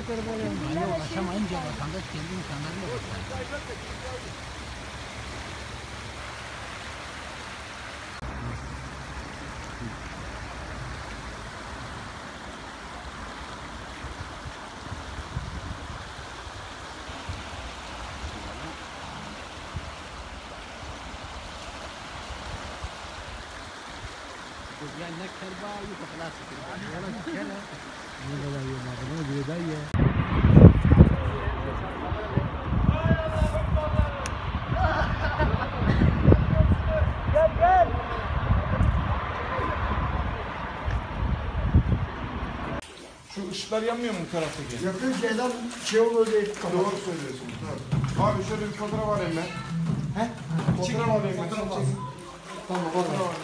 sektörü böyle ulaşamayınca vatandaş kendi imkanlarıyla bakıyor. يعني انك كلبه وخلاص ولا كده ولا يوم ما بدايه Şu ışıklar yanmıyor mu bu taraftaki? Yakın şeyden şey olur diye. Doğru söylüyorsun. Tamam. Abi şöyle bir fotoğraf alayım ben. He? Fotoğraf alayım ben. Tamam, var.